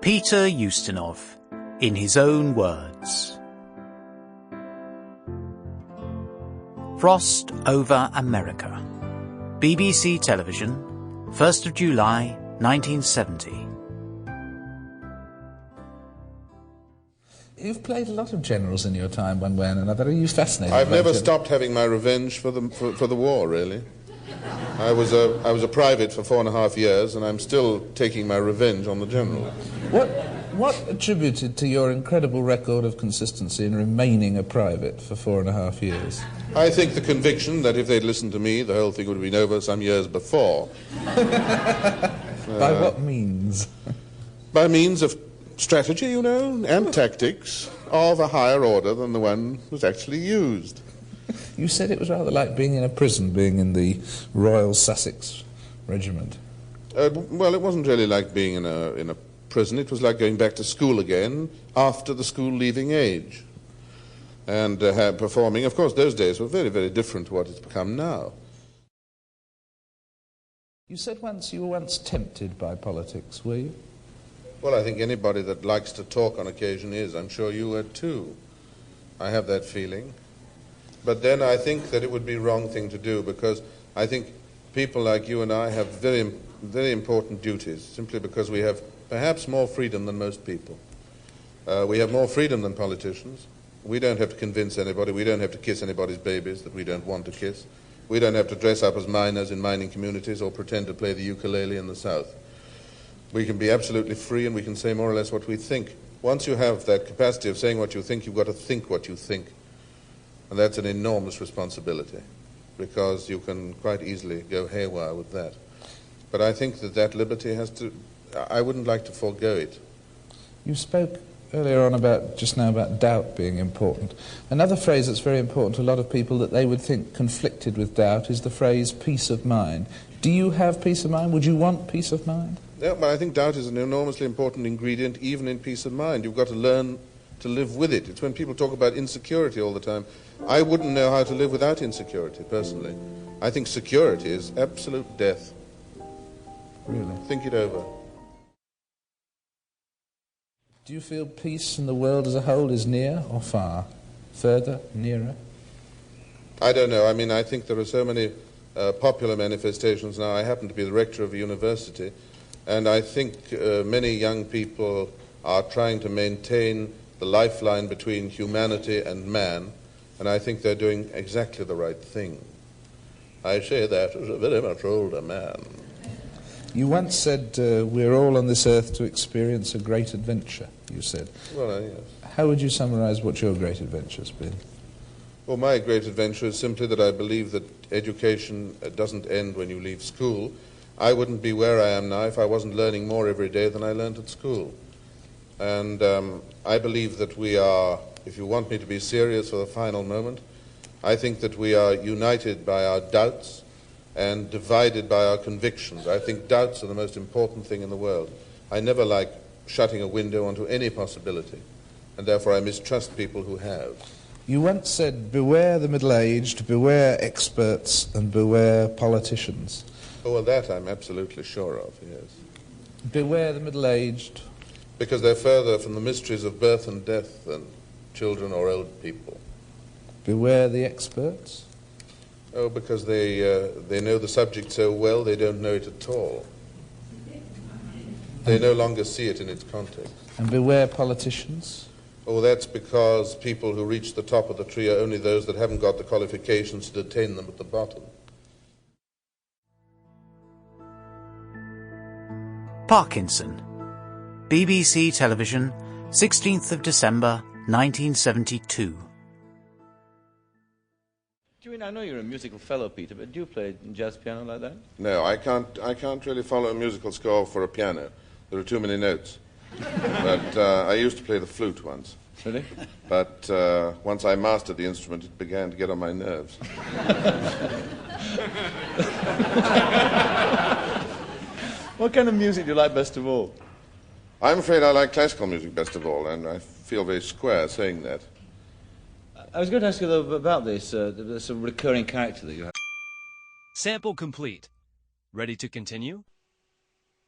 Peter Ustinov, in his own words. Frost over America. BBC Television, 1st of July, 1970. You've played a lot of generals in your time, one way and another. Are you fascinated? I've never stopped having my revenge for the war, really. I was a private for 4.5 years, and I'm still taking my revenge on the general. What attributed to your incredible record of consistency in remaining a private for 4.5 years? I think the conviction that if they'd listened to me, the whole thing would have been over some years before. By what means? By means of strategy, you know, and tactics of a higher order than the one was actually used. You said it was rather like being in a prison, being in the Royal Sussex Regiment. Well, it wasn't really like being in a prison. It was like going back to school again after the school-leaving age. And performing, of course, those days were very, very different to what it's become now. You said you were once tempted by politics, were you? Well, I think anybody that likes to talk on occasion is. I'm sure you were too. I have that feeling. But then I think that it would be a wrong thing to do, because I think people like you and I have very, very important duties, simply because we have perhaps more freedom than most people. We have more freedom than politicians. We don't have to convince anybody. We don't have to kiss anybody's babies that we don't want to kiss. We don't have to dress up as miners in mining communities or pretend to play the ukulele in the South. We can be absolutely free, and we can say more or less what we think. Once you have that capacity of saying what you think, you've got to think what you think. And that's an enormous responsibility, because you can quite easily go haywire with that. But I think that liberty has to... I wouldn't like to forego it. You spoke earlier on just now about doubt being important. Another phrase that's very important to a lot of people that they would think conflicted with doubt is the phrase peace of mind. Do you have peace of mind? Would you want peace of mind? Yeah, but I think doubt is an enormously important ingredient even in peace of mind. You've got to learn to live with it. It's when people talk about insecurity all the time. I wouldn't know how to live without insecurity, personally. I think security is absolute death. Really? Think it over. Do you feel peace in the world as a whole is near or far? Further? Nearer? I don't know. I mean, I think there are so many popular manifestations now. I happen to be the rector of a university, and I think many young people are trying to maintain the lifeline between humanity and man, and I think they're doing exactly the right thing. I say that as a very much older man. You once said, we're all on this earth to experience a great adventure, you said. Well, yes. How would you summarise what your great adventure's been? Well, my great adventure is simply that I believe that education doesn't end when you leave school. I wouldn't be where I am now if I wasn't learning more every day than I learned at school. And I believe that we are, if you want me to be serious for the final moment, I think that we are united by our doubts and divided by our convictions. I think doubts are the most important thing in the world. I never like shutting a window onto any possibility, and therefore I mistrust people who have. You once said, beware the middle-aged, beware experts, and beware politicians. Oh, well, that I'm absolutely sure of, yes. Beware the middle-aged. Because they're further from the mysteries of birth and death than children or old people. Beware the experts. Oh, because they know the subject so well, they don't know it at all. They no longer see it in its context. And beware politicians. Oh, that's because people who reach the top of the tree are only those that haven't got the qualifications to attain them at the bottom. Parkinson. BBC Television, 16th of December, 1972. I know you're a musical fellow, Peter, but do you play jazz piano like that? No, I can't really follow a musical score for a piano. There are too many notes. But I used to play the flute once. Really? But once I mastered the instrument, it began to get on my nerves. What kind of music do you like best of all? I'm afraid I like classical music best of all, and I feel very square saying that. I was going to ask you, though, about this recurring character that you have. Sample complete. Ready to continue?